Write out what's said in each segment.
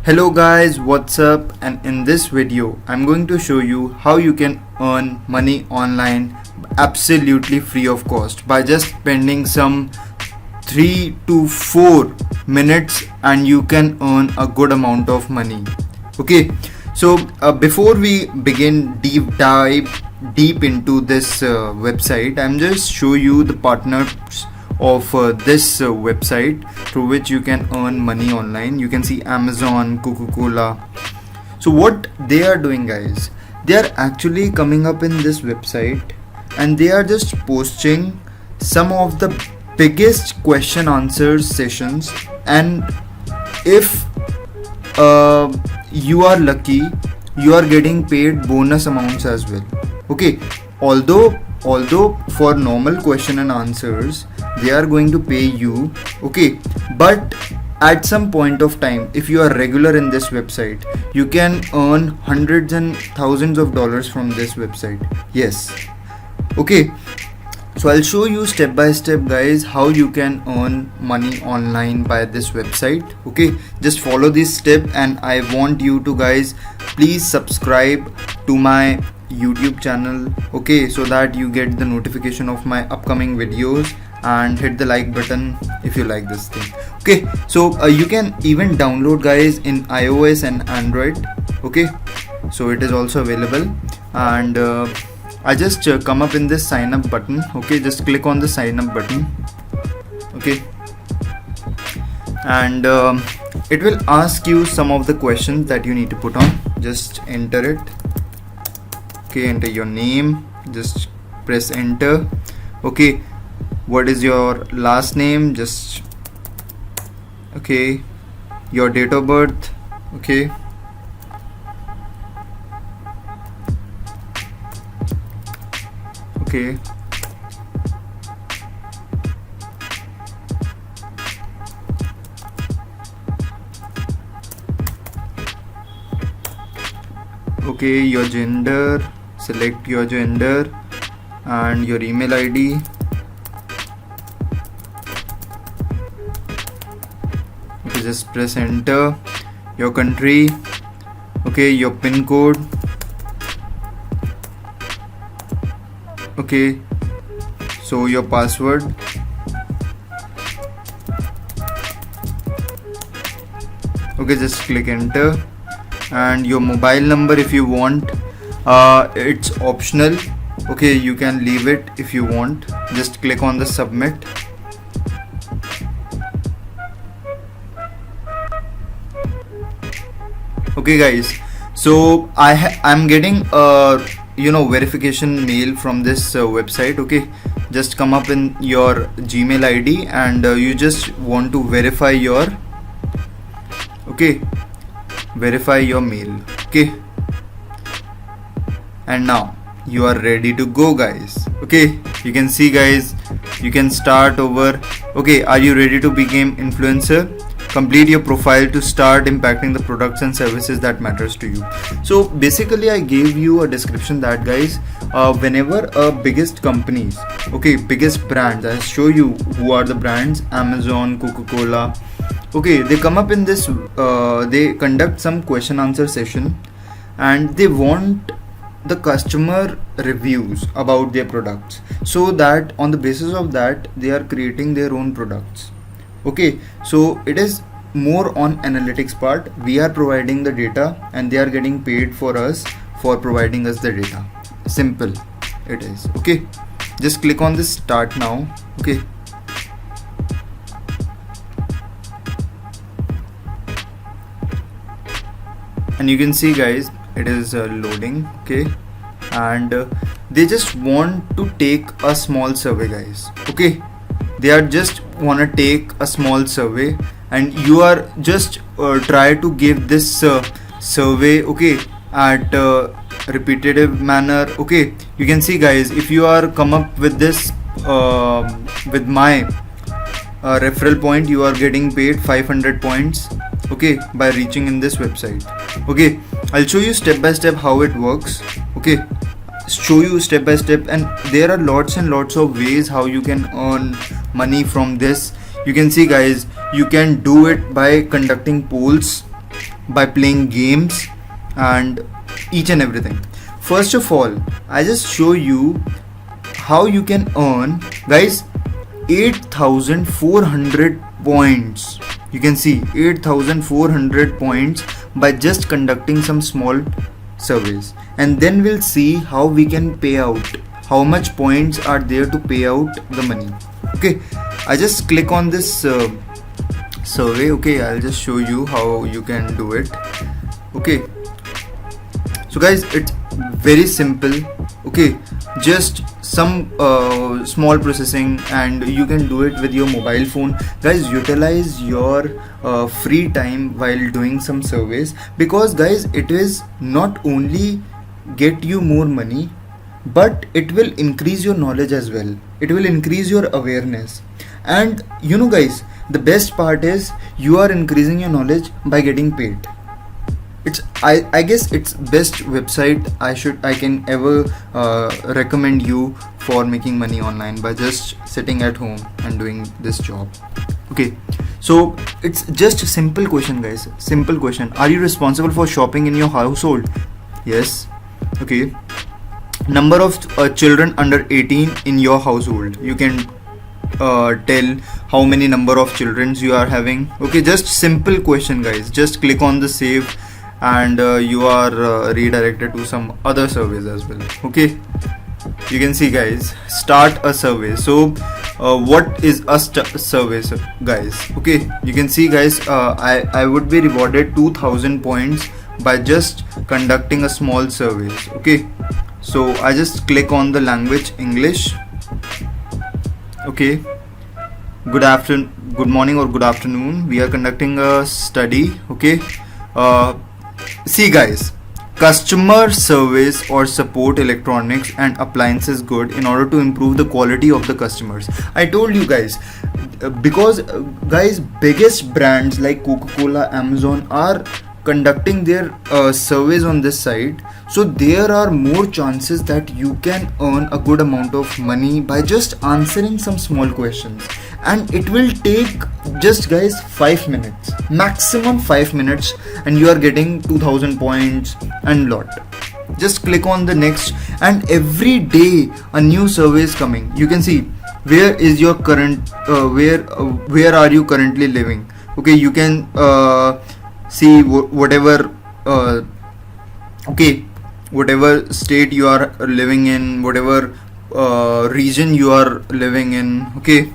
Hello guys, what's up? And in this video, I'm going to show you how you can earn money online absolutely free of cost by just spending some 3 to 4 minutes and you can earn a good amount of money. Okay, so before we begin deep into this website, I'm just show you the partners of this website through which you can earn money online. You can see Amazon, Coca-Cola. So what they are doing, guys, they are actually coming up in this website and they are just posting some of the biggest question answers sessions, and if you are lucky, you are getting paid bonus amounts as well. Okay, although for normal question and answers they are going to pay you, okay, but at some point of time, if you are regular in this website, you can earn hundreds and thousands of dollars from this website. Yes, okay, so I'll show you step by step, guys, how you can earn money online by this website. Okay, just follow this step, and I want you to, guys, please subscribe to my YouTube channel, okay, so that you get the notification of my upcoming videos, and hit the like button if you like this thing. Okay, so you can even download, guys, in iOS and Android. Okay, so it is also available, and I just come up in this sign up button. Okay, just click on the sign up button. Okay, and it will ask you some of the questions that you need to put on. Just enter it. Okay, enter your name, just press enter. Okay, what is your last name? Just okay, your date of birth. Okay, okay, okay, your gender, select your gender, and your email ID. Okay, just press enter. Your country, okay, your pin code, okay, so your password, okay, just click enter, and your mobile number if you want. It's optional, okay, you can leave it if you want. Just click on the submit. Okay, guys, so I'm getting verification mail from this website. Okay, just come up in your Gmail ID, and you just want to verify your mail. Okay, and now you are ready to go, guys. Okay, you can see, guys, you can start over. Okay, are you ready to become influencer? Complete your profile to start impacting the products and services that matters to you. So basically I gave you a description that, guys, whenever biggest companies, okay, biggest brands, I'll show you who are the brands: Amazon, Coca-Cola. Okay, they come up in this, they conduct some question answer session, and they want the customer reviews about their products, so that on the basis of that they are creating their own products. Okay, so it is more on analytics part. We are providing the data and they are getting paid for us for providing us the data. Simple it is. Okay, just click on this start now. Okay, and you can see, guys, it is loading. Okay, and they just want to take a small survey, guys. Okay, they are just want to take a small survey, and you are just try to give this survey, okay, at repetitive manner. Okay, you can see, guys, if you are come up with this with my referral point, you are getting paid 500 points, okay, by reaching in this website. Okay, I'll show you step by step how it works. Okay, show you step by step, and there are lots and lots of ways how you can earn money from this. You can see, guys, you can do it by conducting polls, by playing games and each and everything. First of all, I just show you how you can earn, guys, 8,400 points. You can see 8,400 points by just conducting some small surveys, and then we'll see how we can pay out, how much points are there to pay out the money. Okay, I just click on this survey. Okay, I'll just show you how you can do it. Okay, so guys, it's very simple. Okay, just some small processing and you can do it with your mobile phone. Guys, utilize your free time while doing some surveys, because guys, it is not only get you more money, but it will increase your knowledge as well. It will increase your awareness. And you know guys, the best part is you are increasing your knowledge by getting paid. It's I guess it's best website I can ever recommend you for making money online by just sitting at home and doing this job. Okay, so it's just a simple question, guys. Simple question. Are you responsible for shopping in your household? Yes. Okay. Number of children under 18 in your household. You can tell how many number of children you are having. Okay, just simple question, guys. Just click on the save and you are redirected to some other surveys as well. Okay, you can see, guys, start a survey. So what is a survey, guys? Okay, you can see, guys, I would be rewarded 2,000 points by just conducting a small surveys. Okay, so I just click on the language English. Okay, good morning or good afternoon. We are conducting a study. Okay, see, guys, customer service or support electronics and appliances good in order to improve the quality of the customers. I told you guys, because guys, biggest brands like Coca-Cola, Amazon are conducting their surveys on this site, so there are more chances that you can earn a good amount of money by just answering some small questions. And it will take just, guys, 5 minutes, maximum 5 minutes, and you are getting 2,000 points and lot. Just click on the next, and every day a new survey is coming. You can see where is your current where are you currently living. Okay, you can see whatever okay, whatever state you are living in, whatever region you are living in. Okay,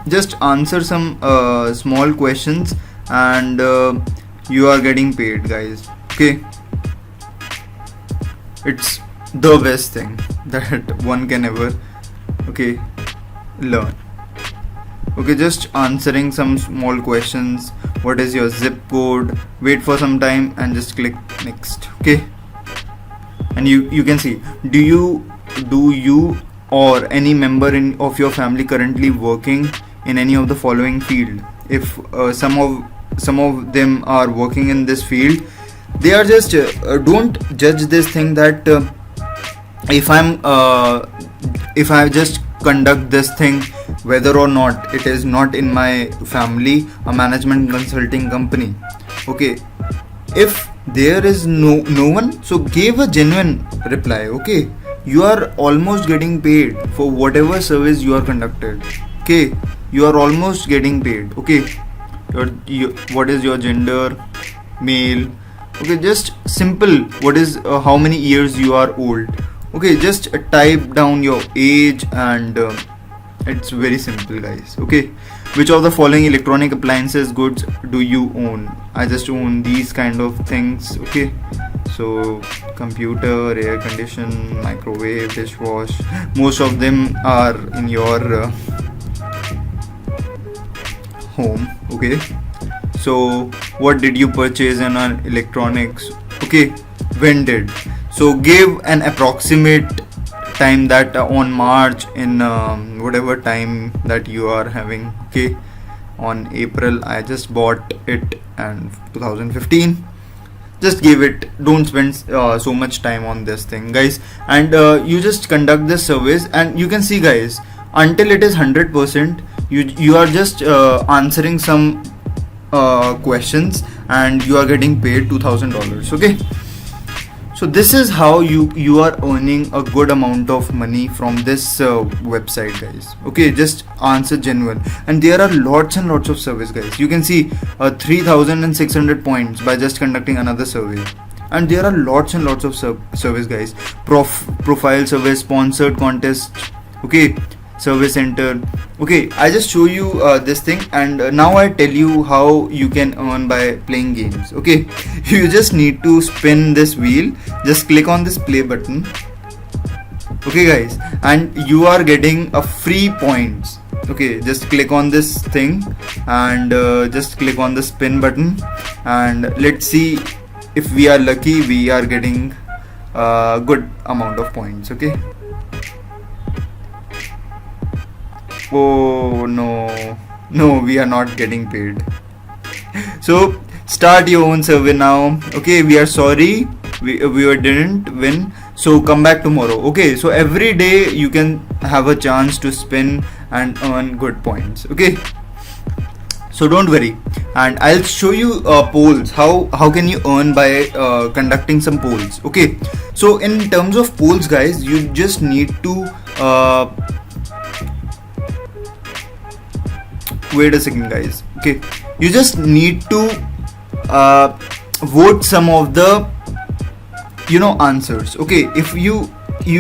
just answer some small questions and you are getting paid, guys. Okay, it's the best thing that one can ever learn. Okay, just answering some small questions. What is your zip code? Wait for some time and just click next. Okay, and you can see, do you or any member of your family currently working in any of the following field? If some of them are working in this field, they are just don't judge this thing that if I just conduct this thing, whether or not it is not in my family, a management consulting company. Okay, if there is no one, so give a genuine reply. Okay, you are almost getting paid for whatever service you are conducted. Okay, you are almost getting paid. Okay, what is your gender? Male. Okay, just simple. What is how many years you are old? Okay, just type down your age and it's very simple, guys. Okay, which of the following electronic appliances goods do you own? I just own these kind of things. Okay, so computer, air condition, microwave, dishwash. Most of them are in your home. Okay, so what did you purchase in an electronics? Okay, when did? So give an approximate time that on March, in whatever time that you are having. Okay, on April I just bought it, and 2015. Just give it. Don't spend so much time on this thing, guys. And you just conduct this service, and you can see, guys, until it is 100%, you are just answering some questions, and you are getting paid $2,000. Okay, so this is how you are earning a good amount of money from this website, guys. Okay, just answer genuine, and there are lots and lots of surveys, guys. You can see 3,600 points by just conducting another survey, and there are lots and lots of surveys, guys. Profile survey, sponsored contest, okay, survey center. Okay, I just show you this thing, and now I tell you how you can earn by playing games. Okay, you just need to spin this wheel, just click on this play button. Okay, guys, and you are getting a free points. Okay, just click on this thing and just click on the spin button, and let's see if we are lucky. We are getting a good amount of points. Okay. Oh no, we are not getting paid. So start your own survey now. Okay, we are sorry, we didn't win, so come back tomorrow. Okay, so every day you can have a chance to spin and earn good points. Okay, so don't worry, and I'll show you polls. How can you earn by conducting some polls. Okay, so in terms of polls, guys, you just need to wait a second, guys. Okay, you just need to vote some of the answers. Okay, if you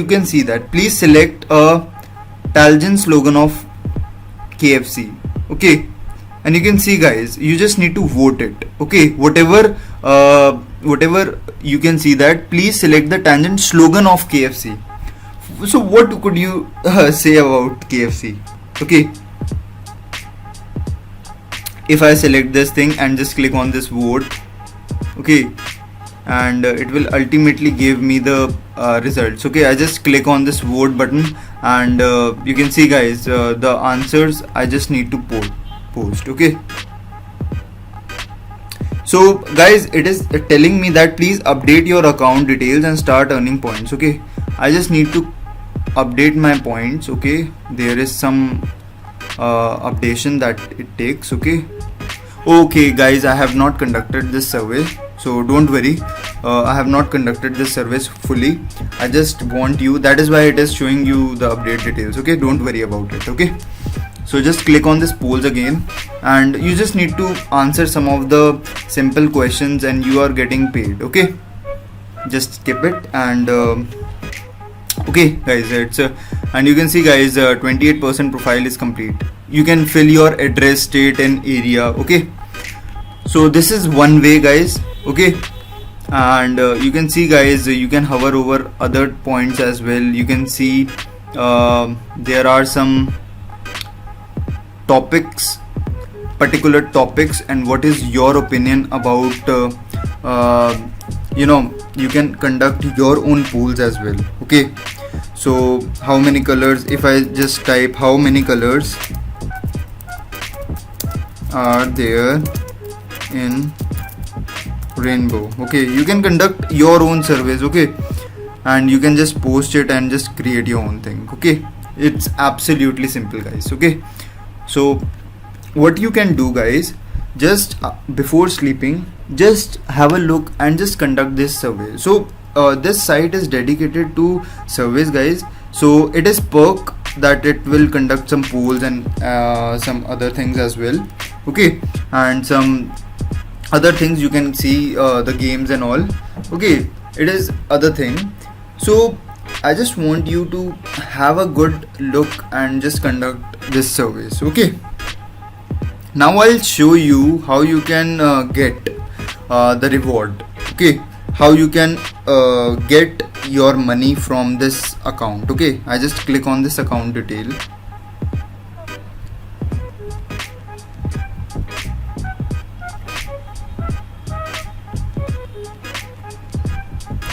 can see that, please select a Talgen slogan of KFC. Okay, and you can see, guys, you just need to vote it. Okay, whatever you can see that, please select the Tangent slogan of KFC. So what could you say about KFC? Okay, if I select this thing and just click on this vote, okay, and it will ultimately give me the results. Okay, I just click on this vote button, and you can see, guys, the answers I just need to post. Okay, so guys, it is telling me that please update your account details and start earning points. Okay, I just need to update my points. Okay, there is some updation that it takes. Okay, guys, I have not conducted this survey, so don't worry. I have not conducted this service fully. I just want you, that is why it is showing you the update details. Okay, don't worry about it. Okay, so just click on this polls again, and you just need to answer some of the simple questions and you are getting paid. Okay, just skip it, and okay, guys, it's and you can see, guys, 28% profile is complete. You can fill your address, state and area. Okay, so this is one way, guys. Okay, and you can see, guys, you can hover over other points as well. You can see there are some topics, particular topics, and what is your opinion about you can conduct your own polls as well. Okay, so how many colors, if I just type how many colors are there in rainbow. Okay, you can conduct your own surveys. Okay, and you can just post it and just create your own thing. Okay, it's absolutely simple, guys. Okay, so what you can do, guys, just before sleeping, just have a look and just conduct this survey. So this site is dedicated to surveys, guys. So it is perk that it will conduct some polls and some other things as well. Okay, and some other things you can see, the games and all. Okay, it is other thing. So I just want you to have a good look and just conduct this service. Okay, now I'll show you how you can get the reward. Okay, how you can get your money from this account. Okay, I just click on this account detail,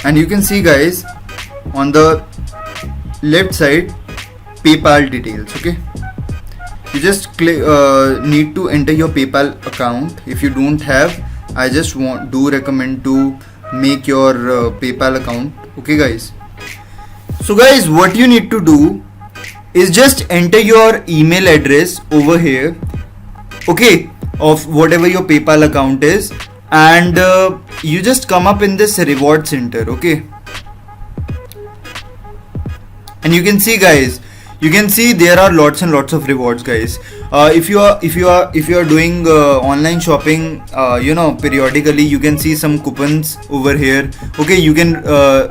and you can see, guys, on the left side, PayPal details. Okay, you just click, need to enter your PayPal account. If you don't have, I just recommend to make your PayPal account. Okay, guys, so guys, what you need to do is just enter your email address over here. Okay, of whatever your PayPal account is, and you just come up in this reward center. Okay, and you can see, guys, you can see there are lots and lots of rewards, guys. If you are doing online shopping, periodically, you can see some coupons over here. Okay, you can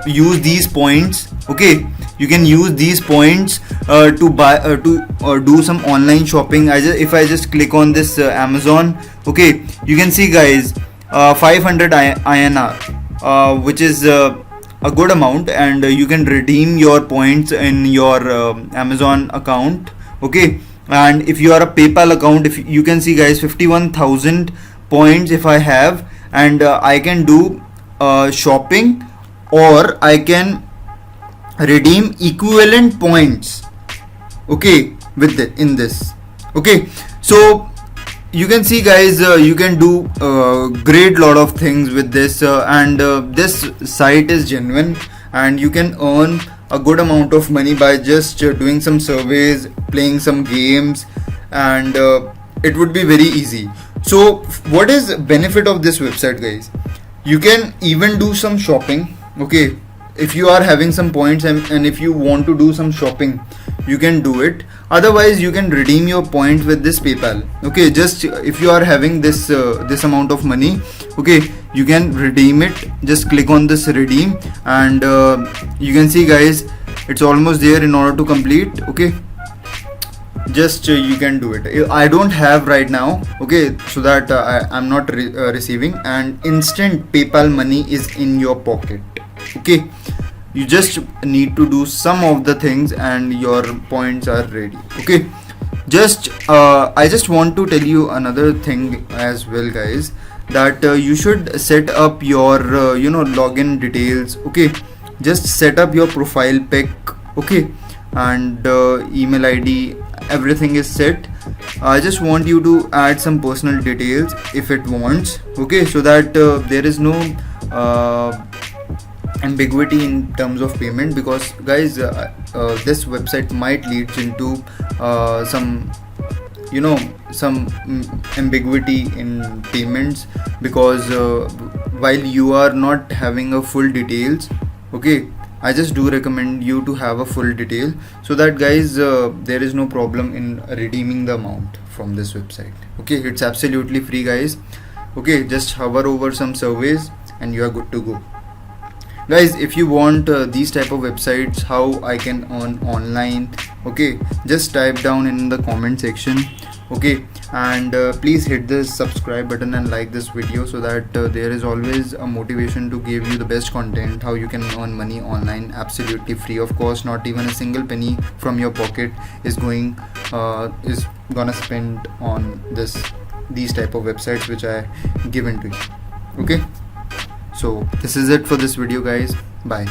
use these points. Okay, you can use these points to buy to do some online shopping. If I just click on this Amazon, okay, you can see, guys, 500 INR, which is a good amount, and you can redeem your points in your Amazon account. Okay, and if you are a PayPal account, if you can see, guys, 51,000 points if I have, and I can do shopping, or I can redeem equivalent points, okay, with in this. Okay, so you can see, guys, you can do great lot of things with this, and this site is genuine, and you can earn a good amount of money by just doing some surveys, playing some games, and it would be very easy. So what is benefit of this website, guys? You can even do some shopping. Okay, if you are having some points, and if you want to do some shopping, you can do it. Otherwise, you can redeem your points with this PayPal. Okay, just if you are having this this amount of money, okay, you can redeem it. Just click on this redeem, and you can see, guys, it's almost there in order to complete. Okay, just you can do it. I don't have right now, okay, so that I'm not receiving, and instant PayPal money is in your pocket. Okay, you just need to do some of the things and your points are ready. Okay, just I just want to tell you another thing as well, guys, that you should set up your login details. Okay, just set up your profile pic. Okay, and email ID, everything is set. I just want you to add some personal details if it wants. Okay, so that there is no ambiguity in terms of payment, because, guys, this website might lead into some ambiguity in payments, because while you are not having a full details. Okay, I just do recommend you to have a full detail, so that, guys, there is no problem in redeeming the amount from this website. Okay, it's absolutely free, guys. Okay, just hover over some surveys and you are good to go. Guys, if you want these type of websites, how I can earn online, okay, just type down in the comment section. Okay, and please hit the subscribe button and like this video, so that there is always a motivation to give you the best content, how you can earn money online absolutely free of course. Not even a single penny from your pocket is gonna spend on these type of websites which I given to you. Okay, so this is it for this video, guys. Bye.